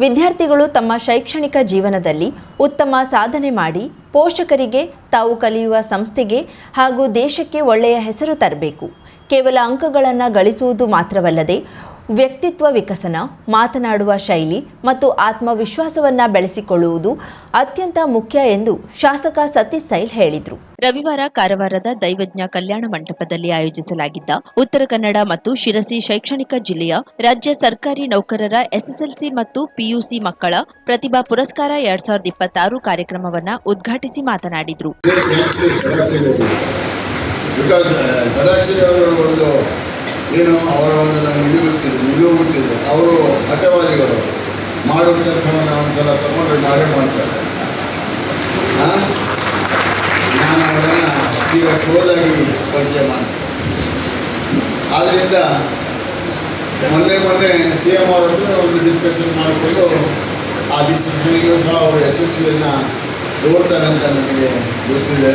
ವಿದ್ಯಾರ್ಥಿಗಳು ತಮ್ಮ ಶೈಕ್ಷಣಿಕ ಜೀವನದಲ್ಲಿ ಉತ್ತಮ ಸಾಧನೆ ಮಾಡಿ ಪೋಷಕರಿಗೆ, ತಾವು ಕಲಿಯುವ ಸಂಸ್ಥೆಗೆ ಹಾಗೂ ದೇಶಕ್ಕೆ ಒಳ್ಳೆಯ ಹೆಸರು ತರಬೇಕು. ಕೇವಲ ಅಂಕಗಳನ್ನು ಗಳಿಸುವುದು ಮಾತ್ರವಲ್ಲದೆ ವ್ಯಕ್ತಿತ್ವ ವಿಕಸನ, ಮಾತನಾಡುವ ಶೈಲಿ ಮತ್ತು ಆತ್ಮವಿಶ್ವಾಸವನ್ನು ಬೆಳೆಸಿಕೊಳ್ಳುವುದು ಅತ್ಯಂತ ಮುಖ್ಯ ಎಂದು ಶಾಸಕ ಸತೀಶ್ ಸೈಲ್ ಹೇಳಿದರು. ರವಿವಾರ ಕಾರವಾರದ ದೈವಜ್ಞ ಕಲ್ಯಾಣ ಮಂಟಪದಲ್ಲಿ ಆಯೋಜಿಸಲಾಗಿದ್ದ ಉತ್ತರ ಕನ್ನಡ ಮತ್ತು ಶಿರಸಿ ಶೈಕ್ಷಣಿಕ ಜಿಲ್ಲೆಯ ರಾಜ್ಯ ಸರ್ಕಾರಿ ನೌಕರರ ಎಸ್ಎಸ್ಎಲ್ಸಿ ಮತ್ತು ಪಿಯುಸಿ ಮಕ್ಕಳ ಪ್ರತಿಭಾ ಪುರಸ್ಕಾರ 2026 ಕಾರ್ಯಕ್ರಮವನ್ನು ಉದ್ಘಾಟಿಸಿ ಮಾತನಾಡಿದರು. ಅವರ ಒಂದು ನನಗೆ ನಿಲುವು ಬಿಟ್ಟಿದ್ರು. ಅವರು ಹಠವಾದಿಗಳು, ಮಾಡುವ ಕೆಲಸವನ್ನು ಒಂದ್ಸಲ ತಗೊಂಡ್ರೆ ಮಾಡೇ ಮಾಡ್ತಾರೆ. ನಾನು ಅವರನ್ನು ಈಗ ಕ್ಲೋಸಾಗಿ ಪರಿಚಯ ಮಾಡ್ತೇನೆ. ಆದ್ದರಿಂದ ಮೊನ್ನೆ CM ಅವರದ್ದು ಒಂದು ಡಿಸ್ಕಷನ್ ಮಾಡಿಕೊಂಡು ಆ ಡಿಸ್ಕಷನ್ಗೂ ಸಹ ಅವರು ಯಶಸ್ವಿಯನ್ನು ತಗೊಳ್ತಾರೆ ಅಂತ ನನಗೆ ಗೊತ್ತಿದೆ.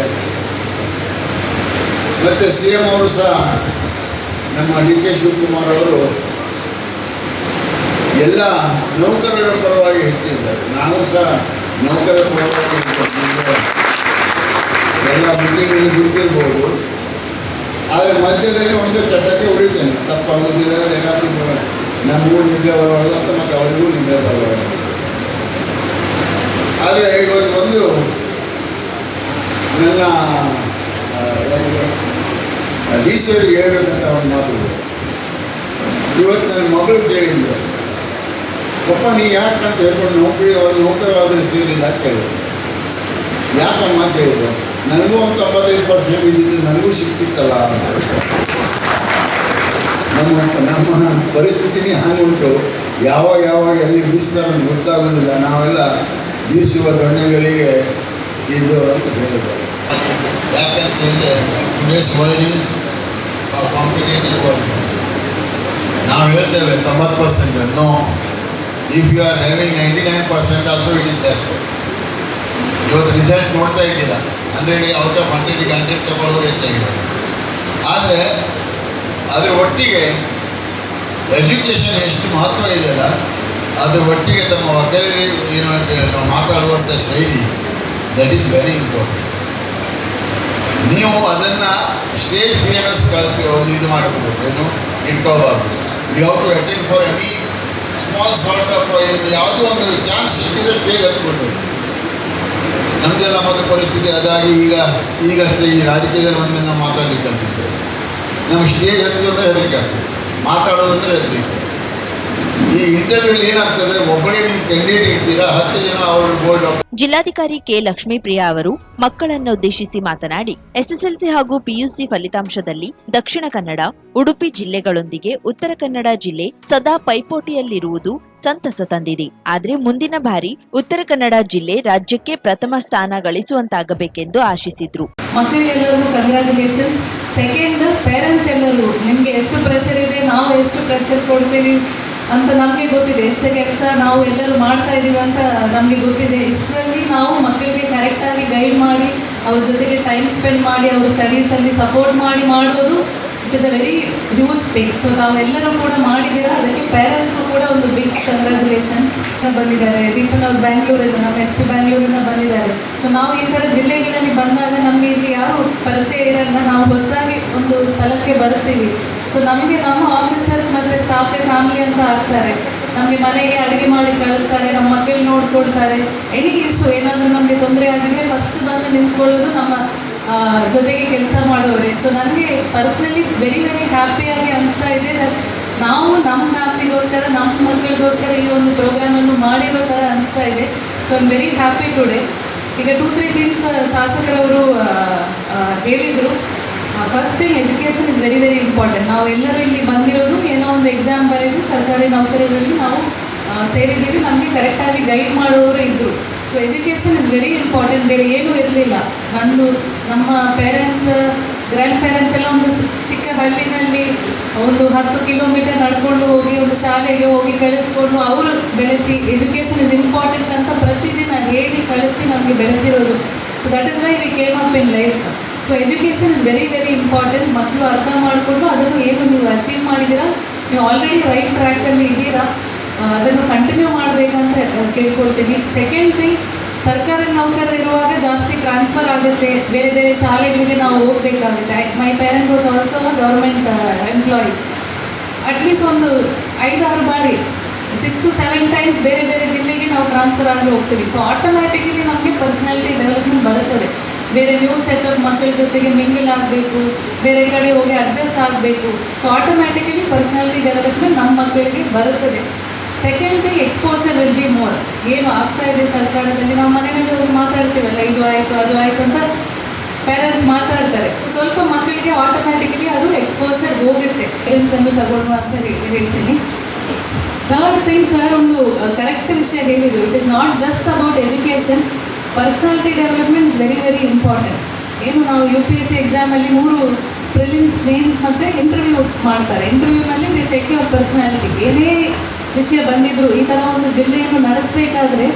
ಮತ್ತು CM ಅವರು ಸಹ ನಮ್ಮ DK ಶಿವಕುಮಾರ್ ಅವರು ಎಲ್ಲ ನೌಕರರ ಪರವಾಗಿ ಹೆಚ್ಚಿದ್ದಾರೆ. ನಾನು ಸಹ ನೌಕರರ ಪರವಾಗಿ ಎಲ್ಲ ಮೀಟಿಂಗ್ಗಳಲ್ಲಿ ಗುರುತಿರ್ಬೋದು. ಆದರೆ ಮಧ್ಯದಲ್ಲಿ ಒಂದು ಚಟಕ್ಕೆ ಉಳಿತೇನೆ, ತಪ್ಪಾಗೋದಿಲ್ಲ. ಏನಾದರೂ ನಮಗೂ ನಿದ್ರೆ ಬರಬಾರ್ದು ಅಂತ ಮತ್ತು ಅವರಿಗೂ ನಿದ್ರೆ ಬರಬಾರ್ದು. ಆದರೆ ಇವತ್ತು ಒಂದು ನನ್ನ DC ಅವರಿಗೆ ಹೇಳ್ಬೇಕಂತ ಒಂದು ಮಾತು. ಇವತ್ತು ನನ್ನ ಮಗಳು ಕೇಳಿದ್ರು, ಪಪ್ಪ ನೀ ಯಾಕಂತ ಹೇಳ್ಕೊಂಡು ನೌಕರವಾದರೆ ಸೇರಿಲ್ಲ ಅಂತ ಕೇಳಿದ್ರು. ಯಾಕಮ್ಮ ಕೇಳಿದ್ರು. ನನಗೂ ಒಂದು 95% ಇದ್ದಿದ್ದು ನನಗೂ ಸಿಕ್ತಿತ್ತಲ್ಲ. ನಮ್ಮ ಪರಿಸ್ಥಿತಿನೇ ಹಾಗುಂಟು. ಯಾವಾಗ ಎಲ್ಲಿ ಬೀಸ್ತಾರೆ ಗೊತ್ತಾಗೋದಿಲ್ಲ. ನಾವೆಲ್ಲ ಬೀಸುವ ದೊಣ್ಣೆಗಳಿಗೆ ಇದು ಅಂತ ಹೇಳಿದ್ರು. ಯಾಕಂತ ಹೇಳಿದ್ರೆ today's world is competitive world. ನಾವು ಹೇಳ್ತೇವೆ 90%. No, if you are having 99% also it is less. ಇವತ್ತು ರಿಸಲ್ಟ್ ನೋಡ್ತಾ ಇದ್ದೀರಾ, 100 ಔಟ್ ಆಫ್ 100ಗೆ 100 ತಗೊಳ್ಳೋದು ಹೆಚ್ಚಾಗಿದೆ. ಆದರೆ ಅದರ ಒಟ್ಟಿಗೆ ಎಜುಕೇಷನ್ ಎಷ್ಟು ಮಹತ್ವ ಇದೆಯಲ್ಲ, ಅದರ ಒಟ್ಟಿಗೆ ತಮ್ಮ ವಕೀಲರಿ ಏನು ಅಂತ ಹೇಳಿ ನಾವು ಮಾತಾಡುವಂಥ ಶೈಲಿ, ದಟ್ ಈಸ್ ವೆರಿ ಇಂಪಾರ್ಟೆಂಟ್. ನೀವು ಅದನ್ನು ಸ್ಟೇಜ್ ಫಿಯರ್ನೆಸ್ ಕಳಿಸಿ ಒಂದು ಇದು ಮಾಡಬೇಕು, ಏನು ಇಟ್ಕೋಬಾರ್ದು. You have to attend for any small sort of ಯಾವುದೋ ಒಂದು ಚಾನ್ಸ್ ಸಿಕ್ಕಿದ್ರೆ ಸ್ಟೇಜ್ ಹತ್ಕೊಳ್ಬೇಕು. ನಮ್ಮದೆಲ್ಲ ಮೊದಲ ಪರಿಸ್ಥಿತಿ ಅದಾಗಿ ಈಗಷ್ಟೇ ಈ ರಾಜಕೀಯದಲ್ಲಿ ಬಂದು ನಾವು ಮಾತಾಡಲಿಕ್ಕೆ ಕಲ್ತಿದ್ದೇವೆ. ನಮ್ಗೆ ಸ್ಟೇಜ್ ಹತ್ತಿದ್ರೆ ಹೆದರಿಕೆ ಆಗ್ತದೆ, ಮಾತಾಡೋದಂದ್ರೆ ಹೆದರಿಕೆ. ಈ ಇಂಟರ್ವ್ಯೂಲಿ ಏನಾಗ್ತದೆ, ಒಬ್ಬರೇ ನೀವು ಕ್ಯಾಂಡಿಡೇಟ್ ಇರ್ತೀರಾ, 10 ಜನ ಅವರು ಬೋರ್ಡ್. ಜಿಲ್ಲಾಧಿಕಾರಿ ಕೆ ಲಕ್ಷ್ಮೀಪ್ರಿಯಾ ಅವರು ಮಕ್ಕಳನ್ನುದ್ದೇಶಿಸಿ ಮಾತನಾಡಿ, ಎಸ್ಎಸ್ಎಲ್ಸಿ ಹಾಗೂ ಪಿಯುಸಿ ಫಲಿತಾಂಶದಲ್ಲಿ ದಕ್ಷಿಣ ಕನ್ನಡ, ಉಡುಪಿ ಜಿಲ್ಲೆಗಳೊಂದಿಗೆ ಉತ್ತರ ಕನ್ನಡ ಜಿಲ್ಲೆ ಸದಾ ಪೈಪೋಟಿಯಲ್ಲಿರುವುದು ಸಂತಸ ತಂದಿದೆ. ಆದರೆ ಮುಂದಿನ ಬಾರಿ ಉತ್ತರ ಕನ್ನಡ ಜಿಲ್ಲೆ ರಾಜ್ಯಕ್ಕೆ ಪ್ರಥಮ ಸ್ಥಾನ ಗಳಿಸುವಂತಾಗಬೇಕೆಂದು ಆಶಿಸಿದ್ರು. ಮಕ್ಕಳಿಗೆಲ್ಲರಿಗೂ ಕಂಗ್ರ್ಯಾಚುಲೇಷನ್ಸ್. ಸೆಕೆಂಡ್, ಪೇರೆಂಟ್ಸ್ ಎಲ್ಲರೂ ನಿಮಗೆ ಎಷ್ಟು ಪ್ರೆಷರ್ ಇದೆ, ನಾವು ಎಷ್ಟು ಪ್ರೆಷರ್ ಕೊಡ್ತೀವಿ ಅಂತ ನಮಗೆ ಗೊತ್ತಿದೆ. ಎಷ್ಟು ಕೆಲಸ ನಾವು ಎಲ್ಲರೂ ಮಾಡ್ತಾ ಇದ್ದೀವಿ ಅಂತ ನಮಗೆ ಗೊತ್ತಿದೆ. ಇಷ್ಟರಲ್ಲಿ ನಾವು ಮಕ್ಕಳಿಗೆ ಕರೆಕ್ಟಾಗಿ ಗೈಡ್ ಮಾಡಿ, ಅವ್ರ ಜೊತೆಗೆ ಟೈಮ್ ಸ್ಪೆಂಡ್ ಮಾಡಿ, ಅವ್ರ ಸ್ಟಡೀಸಲ್ಲಿ ಸಪೋರ್ಟ್ ಮಾಡಿ ಮಾಡೋದು it is a very huge thing. So ನಾವೆಲ್ಲರೂ ಕೂಡ ಮಾಡಿದ್ದೀರಾ. ಅದಕ್ಕೆ ಪೇರೆಂಟ್ಸ್ಗೂ ಕೂಡ ಒಂದು ಬಿಗ್ ಕಂಗ್ರ್ಯಾಚುಲೇಷನ್ಸ್. ಬಂದಿದ್ದಾರೆ ದೀಪನ್ ಅವ್ರು ಬ್ಯಾಂಗ್ಳೂರಿಂದ, ನಮ್ಮ SP ಬ್ಯಾಂಗ್ಳೂರಿಂದ ಬಂದಿದ್ದಾರೆ. ಸೊ ನಾವು ಈ ಥರ ಜಿಲ್ಲೆಗಳಲ್ಲಿ ಬಂದಾಗ ನಮಗೆ ಇಲ್ಲಿ ಯಾರು ಪರಿಚಯ ಇರಲ್ಲ, ನಾವು ಹೊಸದಾಗಿ ಒಂದು ಸ್ಥಳಕ್ಕೆ ಬರ್ತೀವಿ. ಸೊ ನಮಗೆ ನಮ್ಮ ಆಫೀಸರ್ಸ್ ಮತ್ತು ಸ್ಟಾಫೇ ಫ್ಯಾಮಿಲಿ ಅಂತ ಆಗ್ತಾರೆ. ನಮಗೆ ಮನೆಗೆ ಅಡುಗೆ ಮಾಡಿ ಕಳಿಸ್ತಾರೆ, ನಮ್ಮ ಮಕ್ಕಳು ನೋಡ್ಕೊಳ್ತಾರೆ. ಎನಿ ಇಶ್ಯೂ ಏನಾದರೂ ನಮಗೆ ತೊಂದರೆ ಆಗಿದ್ರೆ ಫಸ್ಟ್ ಬಂದು ನಿಂತ್ಕೊಳ್ಳೋದು ನಮ್ಮ ಜೊತೆಗೆ ಕೆಲಸ ಮಾಡೋರೆ. ಸೊ ನನಗೆ ಪರ್ಸ್ನಲಿ ವೆರಿ ಹ್ಯಾಪಿಯಾಗಿ ಅನಿಸ್ತಾ ಇದೆ. ನಾವು ನಮ್ಮ ಫ್ಯಾಮಿಲಿಗೋಸ್ಕರ, ನಮ್ಮ ಮಕ್ಕಳಿಗೋಸ್ಕರ ಈ ಒಂದು ಪ್ರೋಗ್ರಾಮನ್ನು ಮಾಡಿರೋ ಥರ ಅನಿಸ್ತಾ ಇದೆ. So I am very happy today. ಈಗ 2-3 ಥಿಂಗ್ಸ್ ಶಾಸಕರವರು ಹೇಳಿದರು. First thing, education is very important. ನಾವು ಎಲ್ಲರೂ ಇಲ್ಲಿ ಬಂದಿರೋದು ಏನೋ ಒಂದು ಎಕ್ಸಾಮ್ ಬರೆದು ಸರ್ಕಾರಿ ನೌಕರಿಗಳಲ್ಲಿ ನಾವು ಸೇರಿದ್ದೀವಿ. ನಮಗೆ ಕರೆಕ್ಟಾಗಿ ಗೈಡ್ ಮಾಡೋರು ಇದ್ದರು. So education is very important. ಬೇರೆ ಏನೂ ಇರಲಿಲ್ಲ. ನಮ್ಮ ಪೇರೆಂಟ್ಸ್, ಗ್ರ್ಯಾಂಡ್ ಪೇರೆಂಟ್ಸ್ ಎಲ್ಲ ಒಂದು ಚಿಕ್ಕ ಹಳ್ಳಿನಲ್ಲಿ ಒಂದು 10 ಕಿಲೋಮೀಟರ್ ನಡ್ಕೊಂಡು ಹೋಗಿ ಒಂದು ಶಾಲೆಗೆ ಹೋಗಿ ಕಳೆದುಕೊಂಡು ಅವರು ಬೆಳೆಸಿ, ಎಜುಕೇಷನ್ ಇಸ್ ಇಂಪಾರ್ಟೆಂಟ್ ಅಂತ ಪ್ರತಿದಿನ ಹೇಳಿ ಕಳಿಸಿ ನಮಗೆ ಬೆಳೆಸಿರೋದು. So that is why we came up in life. So education is very important. ಮಕ್ಕಳು ಅರ್ಥ ಮಾಡಿಕೊಂಡು ಅದನ್ನು ಏನು ನೀವು ಅಚೀವ್ ಮಾಡಿದ್ದೀರಾ, ನೀವು ಆಲ್ರೆಡಿ ರೈಟ್ ಟ್ರ್ಯಾಕಲ್ಲಿ ಇದ್ದೀರಾ. ಅದನ್ನು ಕಂಟಿನ್ಯೂ ಮಾಡಬೇಕಂತ ಕೇಳ್ಕೊಳ್ತೀನಿ. ಸೆಕೆಂಡ್ ಥಿಂಗ್, ಸರ್ಕಾರಿ ನೌಕರರಿರುವಾಗ ಜಾಸ್ತಿ ಟ್ರಾನ್ಸ್ಫರ್ ಆಗುತ್ತೆ, ಬೇರೆ ಬೇರೆ ಶಾಲೆಗಳಿಗೆ ನಾವು ಹೋಗಬೇಕಾಗುತ್ತೆ. My parent was also a government employee. At least ಒಂದು 5-6 ಬಾರಿ 6 to 7 ಟೈಮ್ಸ್ ಬೇರೆ ಬೇರೆ ಜಿಲ್ಲೆಗೆ ನಾವು ಟ್ರಾನ್ಸ್ಫರ್ ಆಗಿ ಹೋಗ್ತೀವಿ. ಸೊ ಆಟೋಮ್ಯಾಟಿಕಲಿ ನಮಗೆ ಪರ್ಸ್ನಾಲಿಟಿ ಡೆವಲಪ್ಮೆಂಟ್ ಬರುತ್ತದೆ. ಬೇರೆ ನ್ಯೂ ಸೆಟಪ್ ಮಕ್ಕಳ ಜೊತೆಗೆ ಮಿಂಗಲ್ ಆಗಬೇಕು, ಬೇರೆ ಕಡೆ ಹೋಗಿ ಅಡ್ಜಸ್ಟ್ ಆಗಬೇಕು. ಸೊ ಆಟೋಮ್ಯಾಟಿಕಲಿ ಪರ್ಸ್ನಾಲಿಟಿ ಡೆವಲಪ್ಮೆಂಟ್ ನಮ್ಮ ಮಕ್ಕಳಿಗೆ ಬರುತ್ತದೆ. Second thing, exposure will be more. ಏನು ಆಗ್ತಾ ಇದೆ ಸರ್ಕಾರದಲ್ಲಿ, ನಾವು ಮನೆಯಲ್ಲಿ ಹೋಗಿ ಮಾತಾಡ್ತೀವಲ್ಲ, ಇದು ಆಯಿತು ಅದು ಆಯಿತು ಅಂತ ಪೇರೆಂಟ್ಸ್ ಮಾತಾಡ್ತಾರೆ. ಸೊ ಸ್ವಲ್ಪ ಮಕ್ಕಳಿಗೆ ಆಟೋಮ್ಯಾಟಿಕಲಿ ಅದು ಎಕ್ಸ್ಪೋಷರ್ ಹೋಗುತ್ತೆ. ಪೇರೆಂಟ್ಸನ್ನು ತಗೊಳ್ಳುವ ಅಂತ ಹೇಳ್ತೀನಿ. ಥರ್ಡ್ ಥಿಂಗ್, ಸರ್ ಒಂದು ಕರೆಕ್ಟ್ ವಿಷಯ ಹೇಳಿದರು. It is not just about education, personality development is very very important. ಏನು ನಾವು UPSC ಎಕ್ಸಾಮಲ್ಲಿ 3 ಪ್ರಿಲಿಮ್ಸ್, ಮೇನ್ಸ್ ಮತ್ತು ಇಂಟರ್ವ್ಯೂ ಮಾಡ್ತಾರೆ. ಇಂಟರ್ವ್ಯೂನಲ್ಲಿ ದೇ ಚೆಕ್ ಯುವರ್ ಪರ್ಸ್ನಾಲಿಟಿ. ಏನೇ ವಿಷಯ ಬಂದಿದ್ರು, ಈ ಥರ ಒಂದು ಜಿಲ್ಲೆಯನ್ನು ನಡೆಸಬೇಕಾದ್ರೆ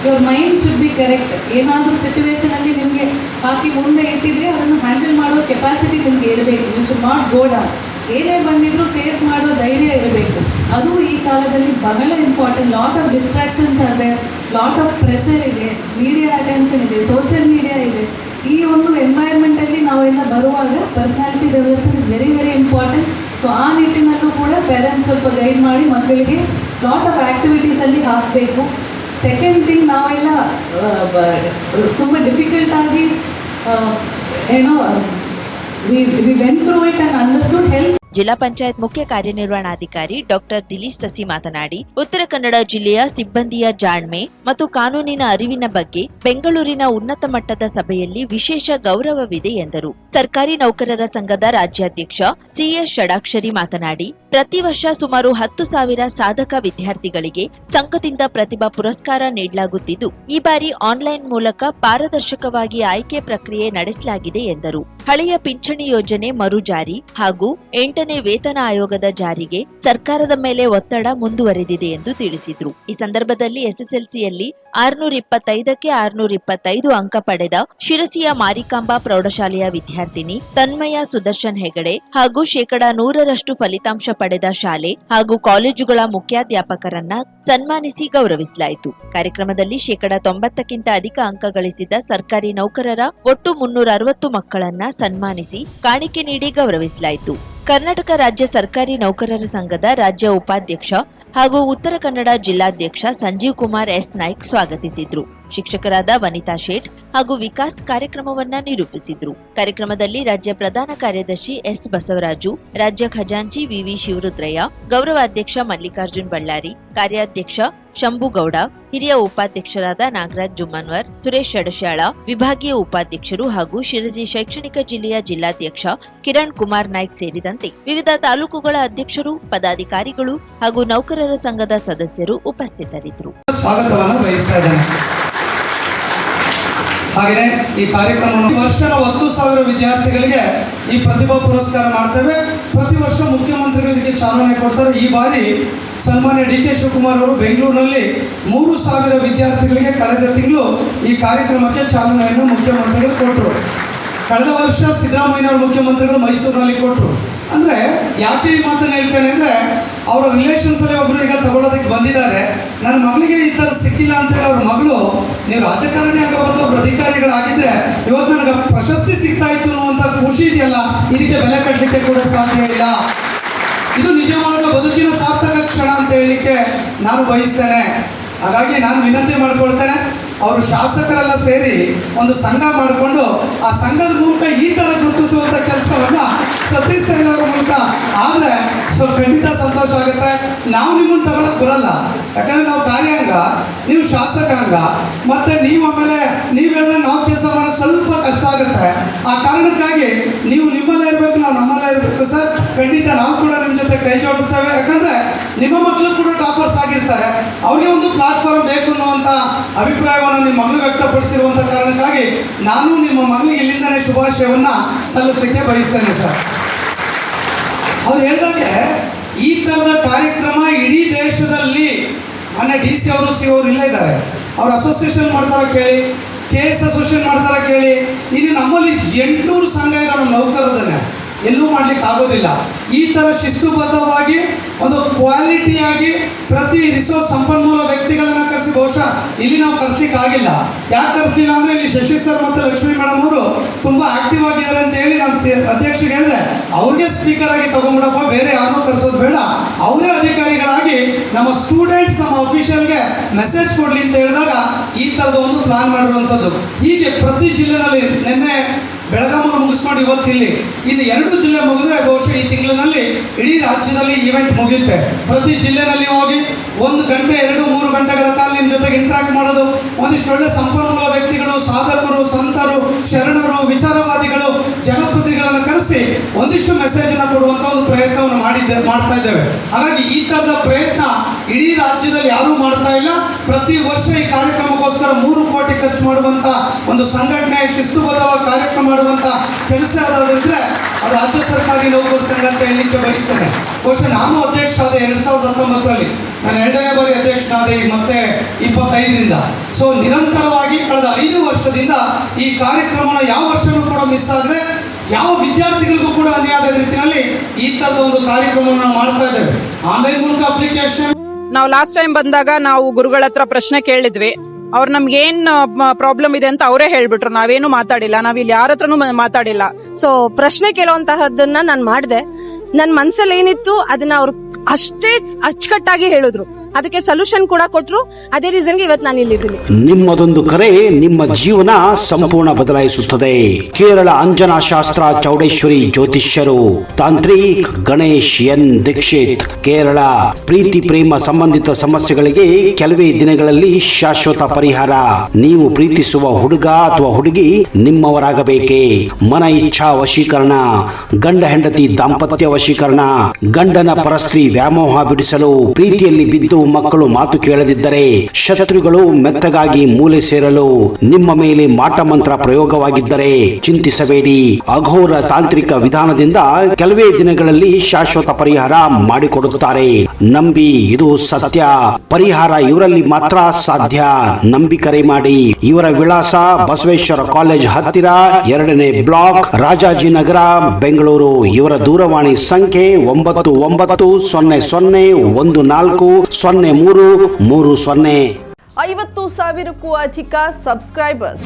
your mind should be correct. ಏನಾದರೂ ಸಿಚುವೇಷನಲ್ಲಿ ನಿಮಗೆ ಹಾಕಿ ಮುಂದೆ ಇಟ್ಟಿದ್ರೆ ಅದನ್ನು ಹ್ಯಾಂಡಲ್ ಮಾಡೋ ಕೆಪಾಸಿಟಿ ನಿಮಗೆ ಇರಬೇಕು. You should not go down. ಏನೇ ಬಂದಿದ್ರು ಫೇಸ್ ಮಾಡೋ ಧೈರ್ಯ ಇರಬೇಕು. ಅದು ಈ ಕಾಲದಲ್ಲಿ ಬಹಳ ಇಂಪಾರ್ಟೆಂಟ್. ಲಾಟ್ ಆಫ್ ಡಿಸ್ಟ್ರಾಕ್ಷನ್ಸ್ ಇದೆ, ಲಾಟ್ ಆಫ್ ಪ್ರೆಷರ್ ಇದೆ, ಮೀಡಿಯಾ ಅಟೆನ್ಷನ್ ಇದೆ, ಸೋಷಿಯಲ್ ಮೀಡಿಯಾ ಇದೆ. ಈ ಒಂದು ಎನ್ವೈರ್ಮೆಂಟಲ್ಲಿ ನಾವೆಲ್ಲ ಬರುವಾಗ personality development is very very important. So ಆ ನಿಟ್ಟಿನಲ್ಲೂ ಕೂಡ ಪೇರೆಂಟ್ಸ್ ಸ್ವಲ್ಪ ಗೈಡ್ ಮಾಡಿ ಮಕ್ಕಳಿಗೆ ಲಾಟ್ ಆಫ್ ಆ್ಯಕ್ಟಿವಿಟೀಸಲ್ಲಿ ಹಾಕಬೇಕು. ಸೆಕೆಂಡ್ ಥಿಂಗ್, ನಾವೆಲ್ಲ ತುಂಬ ಡಿಫಿಕಲ್ಟಾಗಿ ಏನೋ we went through it and understood health. ಜಿಲ್ಲಾ ಪಂಚಾಯತ್ ಮುಖ್ಯ ಕಾರ್ಯನಿರ್ವಹಣಾಧಿಕಾರಿ ಡಾಕ್ಟರ್ ದಿಲೀಶ್ ಸಸಿ ಮಾತನಾಡಿ, ಉತ್ತರ ಕನ್ನಡ ಜಿಲ್ಲೆಯ ಸಿಬ್ಬಂದಿಯ ಜಾಣ್ಮೆ ಮತ್ತು ಕಾನೂನಿನ ಅರಿವಿನ ಬಗ್ಗೆ ಬೆಂಗಳೂರಿನ ಉನ್ನತ ಮಟ್ಟದ ಸಭೆಯಲ್ಲಿ ವಿಶೇಷ ಗೌರವವಿದೆ ಎಂದರು. ಸರ್ಕಾರಿ ನೌಕರರ ಸಂಘದ ರಾಜ್ಯಾಧ್ಯಕ್ಷ CS ಷಡಾಕ್ಷರಿ ಮಾತನಾಡಿ, ಪ್ರತಿ ವರ್ಷ ಸುಮಾರು 10,000 ಸಾಧಕ ವಿದ್ಯಾರ್ಥಿಗಳಿಗೆ ಸಂಘದಿಂದ ಪ್ರತಿಭಾ ಪುರಸ್ಕಾರ ನೀಡಲಾಗುತ್ತಿದ್ದು, ಈ ಬಾರಿ ಆನ್ಲೈನ್ ಮೂಲಕ ಪಾರದರ್ಶಕವಾಗಿ ಆಯ್ಕೆ ಪ್ರಕ್ರಿಯೆ ನಡೆಸಲಾಗಿದೆ ಎಂದರು. ಹಳೆಯ ಪಿಂಚಣಿ ಯೋಜನೆ ಮರು ಜಾರಿ ಹಾಗೂ 8ನೇ ವೇತನ ಆಯೋಗದ ಜಾರಿಗೆ ಸರ್ಕಾರದ ಮೇಲೆ ಒತ್ತಡ ಮುಂದುವರೆದಿದೆ ಎಂದು ತಿಳಿಸಿದ್ರು. ಈ ಸಂದರ್ಭದಲ್ಲಿ SSLCಯಲ್ಲಿ 625ಕ್ಕೆ 625 ಅಂಕ ಪಡೆದ ಶಿರಸಿಯ ಮಾರಿಕಾಂಬಾ ಪ್ರೌಢಶಾಲೆಯ ವಿದ್ಯಾರ್ಥಿನಿ ತನ್ಮಯ ಸುದರ್ಶನ್ ಹೆಗಡೆ ಹಾಗೂ 100% ಫಲಿತಾಂಶ ಪಡೆದ ಶಾಲೆ ಹಾಗೂ ಕಾಲೇಜುಗಳ ಮುಖ್ಯಾಧ್ಯಾಪಕರನ್ನ ಸನ್ಮಾನಿಸಿ ಗೌರವಿಸಲಾಯಿತು. ಕಾರ್ಯಕ್ರಮದಲ್ಲಿ 90%ಕ್ಕಿಂತ ಅಧಿಕ ಅಂಕ ಗಳಿಸಿದ ಸರ್ಕಾರಿ ನೌಕರರ ಒಟ್ಟು 360 ಮಕ್ಕಳನ್ನ ಸನ್ಮಾನಿಸಿ ಕಾಣಿಕೆ ನೀಡಿ ಗೌರವಿಸಲಾಯಿತು. ಕರ್ನಾಟಕ ರಾಜ್ಯ ಸರ್ಕಾರಿ ನೌಕರರ ಸಂಘದ ರಾಜ್ಯ ಉಪಾಧ್ಯಕ್ಷ ಹಾಗೂ ಉತ್ತರ ಕನ್ನಡ ಜಿಲ್ಲಾಧ್ಯಕ್ಷ ಸಂಜೀವ್ ಕುಮಾರ್ S. ನಾಯ್ಕ್ ಸ್ವಾಗತಿಸಿದ್ರು. ಶಿಕ್ಷಕರಾದ ವನಿತಾ ಶೇಟ್ ಹಾಗೂ ವಿಕಾಸ್ ಕಾರ್ಯಕ್ರಮವನ್ನ ನಿರೂಪಿಸಿದ್ರು. ಕಾರ್ಯಕ್ರಮದಲ್ಲಿ ರಾಜ್ಯ ಪ್ರಧಾನ ಕಾರ್ಯದರ್ಶಿ S. ಬಸವರಾಜು, ರಾಜ್ಯ ಖಜಾಂಚಿ VV ಶಿವರುದ್ರಯ್ಯ, ಗೌರವಾಧ್ಯಕ್ಷ ಮಲ್ಲಿಕಾರ್ಜುನ್ ಬಳ್ಳಾರಿ, ಕಾರ್ಯಾಧ್ಯಕ್ಷ ಶಂಭುಗೌಡ, ಹಿರಿಯ ಉಪಾಧ್ಯಕ್ಷರಾದ ನಾಗರಾಜ್ ಜುಮ್ಮನ್ವರ್, ಸುರೇಶ್ ಷಡಶ್ಯಾಳ, ವಿಭಾಗೀಯ ಉಪಾಧ್ಯಕ್ಷರು ಹಾಗೂ ಶಿರಸಿ ಶೈಕ್ಷಣಿಕ ಜಿಲ್ಲೆಯ ಜಿಲ್ಲಾಧ್ಯಕ್ಷ ಕಿರಣ್ ಕುಮಾರ್ ನಾಯ್ಕ್ ಸೇರಿದಂತೆ ವಿವಿಧ ತಾಲೂಕುಗಳ ಅಧ್ಯಕ್ಷರು, ಪದಾಧಿಕಾರಿಗಳು ಹಾಗೂ ನೌಕರರ ಸಂಘದ ಸದಸ್ಯರು ಉಪಸ್ಥಿತರಿದ್ದರು. ಹಾಗೆಯೇ ಈ ಕಾರ್ಯಕ್ರಮವನ್ನು ವರ್ಷ 10,000 ವಿದ್ಯಾರ್ಥಿಗಳಿಗೆ ಈ ಪ್ರತಿಭಾ ಪುರಸ್ಕಾರ ಮಾಡ್ತೇವೆ. ಪ್ರತಿ ವರ್ಷ ಮುಖ್ಯಮಂತ್ರಿಗಳಿಗೆ ಚಾಲನೆ ಕೊಡ್ತಾರೆ. ಈ ಬಾರಿ ಸನ್ಮಾನ್ಯ DK ಶಿವಕುಮಾರ್ ಅವರು ಬೆಂಗಳೂರಿನಲ್ಲಿ 3,000 ವಿದ್ಯಾರ್ಥಿಗಳಿಗೆ ಕಳೆದ ತಿಂಗಳು ಈ ಕಾರ್ಯಕ್ರಮಕ್ಕೆ ಚಾಲನೆಯನ್ನು ಮುಖ್ಯಮಂತ್ರಿಗಳು ಕೊಟ್ಟರು. ಕಳೆದ ವರ್ಷ ಸಿದ್ದರಾಮಯ್ಯನವರು ಮುಖ್ಯಮಂತ್ರಿಗಳು ಮೈಸೂರಿನಲ್ಲಿ ಕೊಟ್ಟರು. ಅಂದರೆ ಯಾಕೆ ಈ ಮಾತನ್ನು ಹೇಳ್ತೇನೆ ಅಂದರೆ, ಅವರ ರಿಲೇಷನ್ಸಲ್ಲಿ ಒಬ್ಬರು ಈಗ ತಗೊಳ್ಳೋದಕ್ಕೆ ಬಂದಿದ್ದಾರೆ. ನನ್ನ ಮಗಳಿಗೆ ಈ ಥರ ಸಿಕ್ಕಿಲ್ಲ ಅಂತೇಳಿ ಅವ್ರ ಮಗಳು, ನೀವು ರಾಜಕಾರಣಿ ಆಗಬಹುದು, ಒಬ್ಬರು ಅಧಿಕಾರಿಗಳಾಗಿದ್ದರೆ ಇವತ್ತು ನನಗೆ ಪ್ರಶಸ್ತಿ ಸಿಗ್ತಾ ಇತ್ತು ಅನ್ನುವಂಥ ಖುಷಿ ಇದೆಯಲ್ಲ, ಇದಕ್ಕೆ ಬೆಲೆ ಕಟ್ಟಲಿಕ್ಕೆ ಕೂಡ ಸಾಧ್ಯ ಇಲ್ಲ. ಇದು ನಿಜವಾದ ಬದುಕಿನ ಸಾರ್ಥಕ ಕ್ಷಣ ಅಂತ ಹೇಳಲಿಕ್ಕೆ ನಾನು ಬಯಸ್ತೇನೆ. ಹಾಗಾಗಿ ನಾನು ವಿನಂತಿ ಮಾಡ್ಕೊಳ್ತೇನೆ, ಅವರು ಶಾಸಕರೆಲ್ಲ ಸೇರಿ ಒಂದು ಸಂಘ ಮಾಡಿಕೊಂಡು ಆ ಸಂಘದ ಮೂಲಕ ಈ ಥರ ಗುರುತಿಸುವಂಥ ಕೆಲಸವನ್ನು ಸತೀಶ್ ಅವರ ಮೂಲಕ ಆದರೆ ಸ್ವಲ್ಪ ಖಂಡಿತ ಸಂತೋಷ ಆಗುತ್ತೆ. ನಾವು ನಿಮ್ಮನ್ನು ತಗೊಳಕ್ಕೆ ಬರಲ್ಲ, ಯಾಕಂದರೆ ನಾವು ಕಾರ್ಯಾಂಗ, ನೀವು ಶಾಸಕಾಂಗ, ಮತ್ತು ನೀವು ಆಮೇಲೆ ನೀವು ಹೇಳಿದ್ರೆ ನಾವು ಕೆಲಸ ಮಾಡೋದು ಸ್ವಲ್ಪ ಕಷ್ಟ ಆಗುತ್ತೆ. ಆ ಕಾರಣಕ್ಕಾಗಿ ನೀವು ನಿಮ್ಮಲ್ಲೇ ಇರಬೇಕು, ನಾವು ನಮ್ಮಲ್ಲೇ ಇರಬೇಕು ಸರ್. ಖಂಡಿತ ನಾವು ಕೂಡ ನಿಮ್ಮ ಜೊತೆ ಕೈ ಜೋಡಿಸ್ತೇವೆ. ಯಾಕಂದರೆ ನಿಮ್ಮ ಮಕ್ಕಳು ಕೂಡ ಟಾಪರ್ಸ್ ಆಗಿರ್ತಾರೆ, ಅವ್ರಿಗೆ ಒಂದು ಪ್ಲಾಟ್ಫಾರ್ಮ್ ಬೇಕು ಅನ್ನುವಂಥ ಅಭಿಪ್ರಾಯವನ್ನು ನಿಮ್ಮ ಮಗಳು ವ್ಯಕ್ತಪಡಿಸಿರುವಂಥ ಕಾರಣಕ್ಕಾಗಿ ನಾನು ನಿಮ್ಮ ಮಗಳಿಗೆ ಇಲ್ಲಿಂದಲೇ ಶುಭಾಶಯವನ್ನು ಸಲ್ಲಿಸಲಿಕ್ಕೆ ಬಯಸ್ತೇನೆ ಸರ್. ಅವ್ರು ಹೇಳಿದಾಗೆ ಈ ಥರದ ಕಾರ್ಯಕ್ರಮ ಇಡೀ ದೇಶದಲ್ಲಿ ಮೊನ್ನೆ DC ಅವರು C ಅವರು ಇಲ್ಲೇ ಇದ್ದಾರೆ, ಅವ್ರು ಅಸೋಸಿಯೇಷನ್ ಮಾಡ್ತಾರೋ ಕೇಳಿ, KS ಅಸೋಸಿಯೇಷನ್ ಮಾಡ್ತಾರೋ ಕೇಳಿ. ಇನ್ನು ನಮ್ಮಲ್ಲಿ 800 ಸಂಘ ಇದ್ದಾರೆ ನೌಕರದನ್ನೇ. ಎಲ್ಲೂ ಮಾಡ್ಲಿಕ್ಕೆ ಆಗೋದಿಲ್ಲ. ಈ ಥರ ಶಿಸ್ತುಬದ್ಧವಾಗಿ ಒಂದು ಕ್ವಾಲಿಟಿಯಾಗಿ ಪ್ರತಿ ರಿಸೋರ್ಸ್ ಸಂಪನ್ಮೂಲ ವ್ಯಕ್ತಿಗಳನ್ನ ಕರೆಸಿ ಬಹುಶಃ ಇಲ್ಲಿ ನಾವು ಕರ್ಸ್ಲಿಕ್ಕೆ ಆಗಿಲ್ಲ. ಯಾಕೆ ಕರ್ಸಲಿಲ್ಲ ಅಂದರೆ ಇಲ್ಲಿ ಶಶಿ ಸರ್ ಮತ್ತು ಲಕ್ಷ್ಮೀ ಮೇಡಮ್ ಅವರು ತುಂಬ ಆಕ್ಟಿವ್ ಆಗಿದ್ದಾರೆ ಅಂತ ಹೇಳಿ ನಾನು ಅಧ್ಯಕ್ಷರಿಗೆ ಹೇಳಿದೆ, ಅವ್ರಿಗೆ ಸ್ಪೀಕರ್ ಆಗಿ ತಗೊಂಡ್ಬಿಡಪ್ಪ, ಬೇರೆ ಯಾರನ್ನೂ ಕರೆಸೋದು ಬೇಡ, ಅವರೇ ಅಧಿಕಾರಿಗಳಾಗಿ ನಮ್ಮ ಸ್ಟೂಡೆಂಟ್ಸ್ ನಮ್ಮ ಅಫಿಷಿಯಲ್ಗೆ ಮೆಸೇಜ್ ಕೊಡಲಿ ಅಂತ ಹೇಳಿದಾಗ ಈ ಥರದ ಒಂದು ಪ್ಲಾನ್ ಮಾಡಿರುವಂಥದ್ದು. ಹೀಗೆ ಪ್ರತಿ ಜಿಲ್ಲೆನಲ್ಲಿ ನಿನ್ನೆ ಬೆಳಗಾಮನ್ನು ಮುಗಿಸ್ಕೊಂಡು ಇವತ್ತಿಲ್ಲಿ ಇನ್ನು 2 ಜಿಲ್ಲೆ ಮುಗಿದ್ರೆ ಬಹುಶಃ ಈ ತಿಂಗಳಿನಲ್ಲಿ ಇಡೀ ರಾಜ್ಯದಲ್ಲಿ ಈವೆಂಟ್ ಮುಗಿಯುತ್ತೆ. ಪ್ರತಿ ಜಿಲ್ಲೆನಲ್ಲಿ ಹೋಗಿ 1 ಗಂಟೆ 2-3 ಗಂಟೆಗಳ ಕಾಲ ನಿಮ್ಮ ಜೊತೆಗೆ ಇಂಟ್ರಾಕ್ಟ್ ಮಾಡೋದು, ಒಂದಿಷ್ಟು ಒಳ್ಳೆ ಸಂಪನ್ಮೂಲ ವ್ಯಕ್ತಿಗಳು, ಸಾಧಕರು, ಸಂತರು, ಶರಣರು, ವಿಚಾರವಾದಿಗಳು, ಜನಪ್ರತಿನಿಧಿಗಳನ್ನು ಕರೆಸಿ ಒಂದಿಷ್ಟು ಮೆಸೇಜನ್ನು ಕೊಡುವಂಥ ಒಂದು ಪ್ರಯತ್ನವನ್ನು ಮಾಡ್ತಾ ಇದ್ದೇವೆ. ಹಾಗಾಗಿ ಈ ಥರದ ಪ್ರಯತ್ನ ಇಡೀ ರಾಜ್ಯದಲ್ಲಿ ಯಾರೂ ಮಾಡ್ತಾ ಇಲ್ಲ. ಪ್ರತಿ ವರ್ಷ ಈ ಕಾರ್ಯಕ್ರಮಕ್ಕೋಸ್ಕರ 3 ಕೋಟಿ ಖರ್ಚು ಮಾಡುವಂಥ ಒಂದು ಸಂಘಟನೆ, ಶಿಸ್ತುಬದ್ಧವಾಗಿ ಕಾರ್ಯಕ್ರಮ ಮಾಡುವಂಥ ಕೆಲಸ ಯಾರಾದಿದ್ರೆ ಅದು ರಾಜ್ಯ ಸರ್ಕಾರಿ ನೌಕರ ಸಂಘ ಅಂತ ಹೇಳಲಿಕ್ಕೆ ಬಯಸ್ತೇನೆ. ಬಹುಶಃ ನಾನು ಅಧ್ಯಕ್ಷ ಆದ 2019ರಲ್ಲಿ, ನಾನು 2ನೇ ಬಾರಿ ಅಧ್ಯಕ್ಷನಾದೆ, ಈಗ ಮತ್ತೆ 25ರಿಂದ. ಸೊ ನಿರಂತರವಾಗಿ ಕಳೆದ 5 ವರ್ಷದಿಂದ ಈ ಕಾರ್ಯಕ್ರಮನ ಯಾವ ವರ್ಷವೂ ಕೂಡ ಮಿಸ್ ಆದರೆ ಯಾವ ವಿದ್ಯಾರ್ಥಿಗಳಿಗೂ ಕೂಡ ಅನ್ಯಾಯ ಆಗದ ರೀತಿಯಲ್ಲಿ ಈ ಥರದ ಒಂದು ಕಾರ್ಯಕ್ರಮವನ್ನು ಮಾಡ್ತಾ ಇದ್ದೇವೆ. ಆನ್ಲೈನ್ ಮೂಲಕ ಅಪ್ಲಿಕೇಶನ್. ನಾವು ಲಾಸ್ಟ್ ಟೈಮ್ ಬಂದಾಗ ನಾವು ಗುರುಗಳ ಹತ್ರ ಪ್ರಶ್ನೆ ಕೇಳಿದ್ವಿ. ಅವ್ರು ನಮ್ಗೆ ಏನ್ ಪ್ರಾಬ್ಲಮ್ ಇದೆ ಅಂತ ಅವರೇ ಹೇಳ್ಬಿಟ್ರು. ನಾವೇನು ಮಾತಾಡಿಲ್ಲ, ನಾವಿಲ್ಲಿ ಯಾರ ಹತ್ರನೂ ಮಾತಾಡಿಲ್ಲ. ಸೊ ಪ್ರಶ್ನೆ ಕೇಳುವಂತಹದ್ದನ್ನ ನಾನು ಮಾಡಿದೆ. ನನ್ನ ಮನ್ಸಲ್ಲಿ ಏನಿತ್ತು ಅದನ್ನ ಅವ್ರು ಅಷ್ಟೇ ಅಚ್ಚುಕಟ್ಟಾಗಿ ಹೇಳಿದ್ರು, ಅದಕ್ಕೆ ಸೊಲ್ಯೂಷನ್ ಕೂಡ ಕೊಟ್ರು. ಅದೇ ರೀಸನ್ಗೆ ಇವತ್ತು ನಾನು ಇಲ್ಲಿದ್ದೀನಿ. ನಿಮ್ಮದೊಂದು ಕರೆ ನಿಮ್ಮ ಜೀವನ ಸಂಪೂರ್ಣ ಬದಲಾಯಿಸುತ್ತದೆ. ಕೇರಳ ಅಂಜನಾ ಶಾಸ್ತ್ರ ಚೌಡೇಶ್ವರಿ ಜ್ಯೋತಿಷ್ಯರು, ತಾಂತ್ರಿಕ್ ಗಣೇಶ್ ಎನ್ ದೀಕ್ಷಿತ್, ಕೇರಳ. ಪ್ರೀತಿ ಪ್ರೇಮ ಸಂಬಂಧಿತ ಸಮಸ್ಯೆಗಳಿಗೆ ಕೆಲವೇ ದಿನಗಳಲ್ಲಿ ಶಾಶ್ವತ ಪರಿಹಾರ. ನೀವು ಪ್ರೀತಿಸುವ ಹುಡುಗ ಅಥವಾ ಹುಡುಗಿ ನಿಮ್ಮವರಾಗಬೇಕೇ? ಮನ ಇಚ್ಛಾ ವಶೀಕರಣ, ಗಂಡ ಹೆಂಡತಿ ದಾಂಪತ್ಯ ವಶೀಕರಣ, ಗಂಡನ ಪರಸ್ತ್ರೀ ವ್ಯಾಮೋಹ ಬಿಡಿಸಲು, ಪ್ರೀತಿಯಲ್ಲಿ ಬಿದ್ದು ಮಕ್ಕಳು ಮಾತು ಕೇಳದಿದ್ದರೆ, ಶತ್ರುಗಳು ಮೆತ್ತಗಾಗಿ ಮೂಲೆ ಸೇರಲು, ನಿಮ್ಮ ಮೇಲೆ ಮಾಟ ಮಂತ್ರ ಪ್ರಯೋಗವಾಗಿದ್ದರೆ ಚಿಂತಿಸಬೇಡಿ. ಅಘೋರ ತಾಂತ್ರಿಕ ವಿಧಾನದಿಂದ ಕೆಲವೇ ದಿನಗಳಲ್ಲಿ ಶಾಶ್ವತ ಪರಿಹಾರ ಮಾಡಿಕೊಡುತ್ತಾರೆ. ನಂಬಿ, ಇದು ಸತ್ಯ. ಪರಿಹಾರ ಇವರಲ್ಲಿ ಮಾತ್ರ ಸಾಧ್ಯ. ನಂಬಿ ಕರೆ ಮಾಡಿ. ಇವರ ವಿಳಾಸ ಬಸವೇಶ್ವರ ಕಾಲೇಜ್ ಹತ್ತಿರ, 2ನೇ ಬ್ಲಾಕ್, ರಾಜಾಜಿನಗರ, ಬೆಂಗಳೂರು. ಇವರ ದೂರವಾಣಿ ಸಂಖ್ಯೆ 9914140330. 50,000ಕ್ಕೂ ಅಧಿಕ ಸಬ್ಸ್ಕ್ರೈಬರ್ಸ್,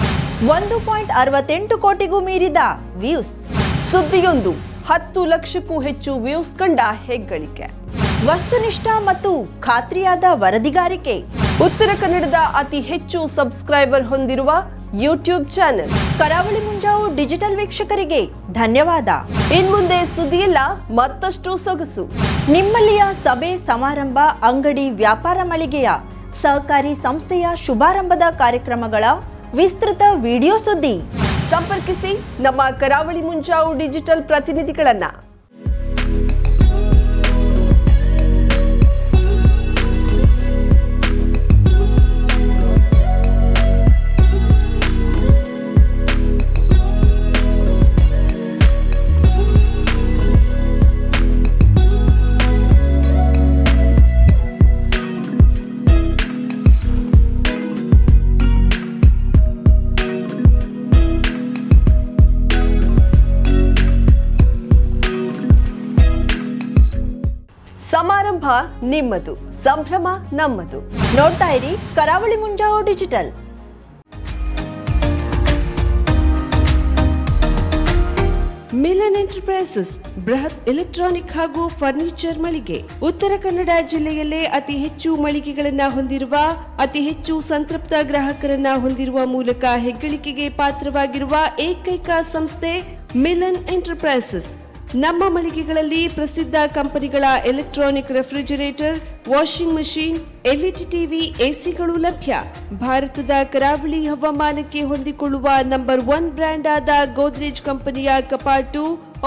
1.68 ಕೋಟಿಗೂ ಮೀರಿದ ವ್ಯೂಸ್. ಸುದ್ದಿಯೊಂದು 10 ಲಕ್ಷಕ್ಕೂ ಹೆಚ್ಚು ವ್ಯೂಸ್ ಕಂಡ ಹೆಗ್ಗಳಿಕೆ. ವಸ್ತುನಿಷ್ಠ ಮತ್ತು ಖಾತ್ರಿಯಾದ ವರದಿಗಾರಿಕೆ. ಉತ್ತರ ಕನ್ನಡದ ಅತಿ ಹೆಚ್ಚು ಸಬ್ಸ್ಕ್ರೈಬರ್ ಹೊಂದಿರುವ ಯೂಟ್ಯೂಬ್ ಚಾನೆಲ್ ಕರಾವಳಿ ಮುಂಜಾವು ಡಿಜಿಟಲ್ ವೀಕ್ಷಕರಿಗೆ ಧನ್ಯವಾದ. ಇನ್ಮುಂದೆ ಸುದ್ದಿಯಲ್ಲ ಮತ್ತಷ್ಟು ಸೊಗಸು. ನಿಮ್ಮಲ್ಲಿಯ ಸಭೆ ಸಮಾರಂಭ, ಅಂಗಡಿ, ವ್ಯಾಪಾರ ಮಳಿಗೆಯ, ಸಹಕಾರಿ ಸಂಸ್ಥೆಯ ಶುಭಾರಂಭದ ಕಾರ್ಯಕ್ರಮಗಳ ವಿಸ್ತೃತ ವಿಡಿಯೋ ಸುದ್ದಿ. ಸಂಪರ್ಕಿಸಿ ನಮ್ಮ ಕರಾವಳಿ ಮುಂಜಾವು ಡಿಜಿಟಲ್ ಪ್ರತಿನಿಧಿಗಳನ್ನ. ಸಮಾರಂಭ ನಿಮ್ಮದು, ಸಂಭ್ರಮ ನಮ್ಮದು. ನೋಡ್ತಾ ಇರಿ ಕರಾವಳಿ ಮುಂಜಾವು ಡಿಜಿಟಲ್. ಮಿಲನ್ ಎಂಟರ್ಪ್ರೈಸಸ್ ಬೃಹತ್ ಎಲೆಕ್ಟ್ರಾನಿಕ್ ಹಾಗೂ ಫರ್ನಿಚರ್ ಮಳಿಗೆ. ಉತ್ತರ ಕನ್ನಡ ಜಿಲ್ಲೆಯಲ್ಲೇ ಅತಿ ಹೆಚ್ಚು ಮಳಿಗೆಗಳನ್ನ ಹೊಂದಿರುವ, ಅತಿ ಹೆಚ್ಚು ಸಂತೃಪ್ತ ಗ್ರಾಹಕರನ್ನ ಹೊಂದಿರುವ ಮೂಲಕ ಹೆಗ್ಗಳಿಕೆಗೆ ಪಾತ್ರವಾಗಿರುವ ಏಕೈಕ ಸಂಸ್ಥೆ ಮಿಲನ್ ಎಂಟರ್ಪ್ರೈಸಸ್. ನಮ್ಮ ಮಳಿಗೆಗಳಲ್ಲಿ ಪ್ರಸಿದ್ಧ ಕಂಪನಿಗಳ electronic refrigerator, washing machine, LED TV, ಎಸಿಗಳು ಲಭ್ಯ. ಭಾರತದ ಕರಾವಳಿ ಹವಾಮಾನಕ್ಕೆ ಹೊಂದಿಕೊಳ್ಳುವ ನಂಬರ್ 1 ಬ್ರ್ಯಾಂಡ್ ಆದ ಗೋದ್ರೇಜ್ ಕಂಪನಿಯ ಕಪಾಟು,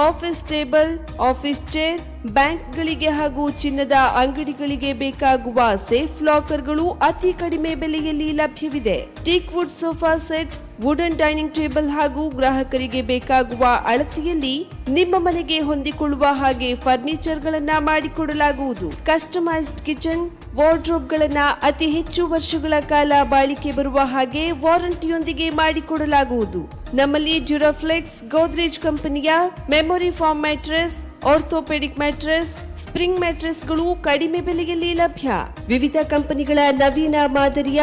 ಆಫೀಸ್ ಟೇಬಲ್, ಆಫೀಸ್ ಚೇರ್, ಬ್ಯಾಂಕ್ಗಳಿಗೆ ಹಾಗೂ ಚಿನ್ನದ ಅಂಗಡಿಗಳಿಗೆ ಬೇಕಾಗುವ ಸೇಫ್ ಲಾಕರ್ಗಳು ಅತಿ ಕಡಿಮೆ ಬೆಲೆಯಲ್ಲಿ ಲಭ್ಯವಿದೆ. Teak wood sofa set, wooden dining table ಹಾಗೂ ಗ್ರಾಹಕರಿಗೆ ಬೇಕಾಗುವ ಅಳತೆಯಲ್ಲಿ ನಿಮ್ಮ ಮನೆಗೆ ಹೊಂದಿಕೊಳ್ಳುವ ಹಾಗೆ ಫರ್ನಿಚರ್ ಗಳನ್ನ ಮಾಡಿಕೊಡಲಾಗುವುದು. ಕಸ್ಟಮೈಸ್ಡ್ ಕಿಚನ್, ವಾರ್ಡ್ರೋಬ್ಗಳನ್ನ ಅತಿ ಹೆಚ್ಚು ವರ್ಷಗಳ ಕಾಲ ಬಾಳಿಕೆ ಬರುವ ಹಾಗೆ ವಾರಂಟಿಯೊಂದಿಗೆ ಮಾಡಿಕೊಡಲಾಗುವುದು. ನಮ್ಮಲ್ಲಿ ಡ್ಯೂರಾಫ್ಲೆಕ್ಸ್, ಗೋದ್ರೇಜ್ ಕಂಪನಿಯ memory foam mattress, orthopedic mattress, spring ಮ್ಯಾಟ್ರೆಸ್ಗಳು ಕಡಿಮೆ ಬೆಲೆಯಲ್ಲಿ ಲಭ್ಯ. ವಿವಿಧ ಕಂಪನಿಗಳ ನವೀನ ಮಾದರಿಯ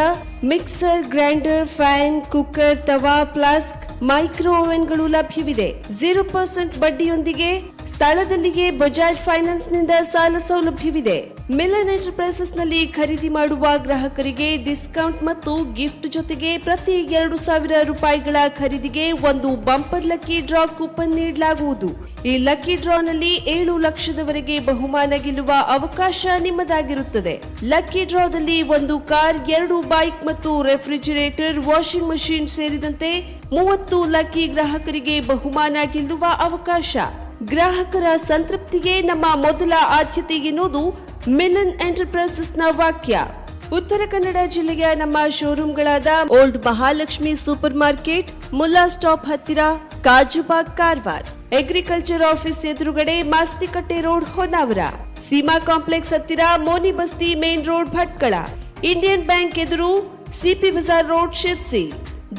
ಮಿಕ್ಸರ್, ಗ್ರೈಂಡರ್, ಫ್ಯಾನ್, ಕುಕ್ಕರ್, ತವಾ, ಫ್ಲಾಸ್ಕ್, ಮೈಕ್ರೋ ಓವೆನ್ಗಳು ಲಭ್ಯವಿದೆ. 0% ಬಡ್ಡಿಯೊಂದಿಗೆ ಸ್ಥಳದಲ್ಲಿಯೇ ಬಜಾಜ್ ಫೈನಾನ್ಸ್ ನಿಂದ ಸಾಲ ಸೌಲಭ್ಯವಿದೆ. ಮಿಲನ್ ಎಂಟರ್ಪ್ರೈಸಸ್ ನಲ್ಲಿ ಖರೀದಿ ಮಾಡುವ ಗ್ರಾಹಕರಿಗೆ ಡಿಸ್ಕೌಂಟ್ ಮತ್ತು ಗಿಫ್ಟ್ ಜೊತೆಗೆ ಪ್ರತಿ 2,000 ರೂಪಾಯಿಗಳ ಖರೀದಿಗೆ ಒಂದು ಬಂಪರ್ ಲಕ್ಕಿ ಡ್ರಾ ಕೂಪನ್ ನೀಡಲಾಗುವುದು. ಈ ಲಕ್ಕಿ ಡ್ರಾನಲ್ಲಿ 7 ಲಕ್ಷದವರೆಗೆ ಬಹುಮಾನ ಗೆಲ್ಲುವ ಅವಕಾಶ ನಿಮ್ಮದಾಗಿರುತ್ತದೆ. ಲಕ್ಕಿ ಡ್ರಾದಲ್ಲಿ 1 ಕಾರ್, 2 ಬೈಕ್ ಮತ್ತು ರೆಫ್ರಿಜಿರೇಟರ್, ವಾಷಿಂಗ್ ಮಷಿನ್ ಸೇರಿದಂತೆ 30 ಲಕ್ಕಿ ಗ್ರಾಹಕರಿಗೆ ಬಹುಮಾನ ಗೆಲ್ಲುವ ಅವಕಾಶ. ಗ್ರಾಹಕರ ಸಂತೃಪ್ತಿಗೆ ನಮ್ಮ ಮೊದಲ ಆದ್ಯತೆ ಎನ್ನುವುದು ಮಿಲನ್ ಎಂಟರ್ಪ್ರೈಸಸ್ನ ವಾಕ್ಯ. ಉತ್ತರ ಕನ್ನಡ ಜಿಲ್ಲೆಯ ನಮ್ಮ ಶೋರೂಮ್ಗಳಾದ old Mahalakshmi super market, Mulla stop ಹತ್ತಿರ, ಕಾಜುಬಾಗ್, ಕಾರವಾರ, ಅಗ್ರಿಕಲ್ಚರ್ ಆಫೀಸ್ ಎದುರುಗಡೆ, ಮಾಸ್ತಿಕಟ್ಟೆ ರೋಡ್, ಹೊನ್ನಾವರ, ಸೀಮಾ ಕಾಂಪ್ಲೆಕ್ಸ್ ಹತ್ತಿರ, Moni Basti main road, Bhatkal, Indian bank ಎದುರು, CP Bazar road, Sirsi,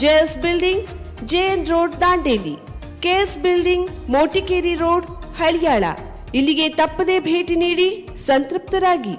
JS building, JN road, Dandeli, KS building, Motikeri road, Haliyal. ಇಲ್ಲಿಗೆ ತಪ್ಪದೇ ಭೇಟಿ ನೀಡಿ ಸಂತೃಪ್ತರಾಗಿ.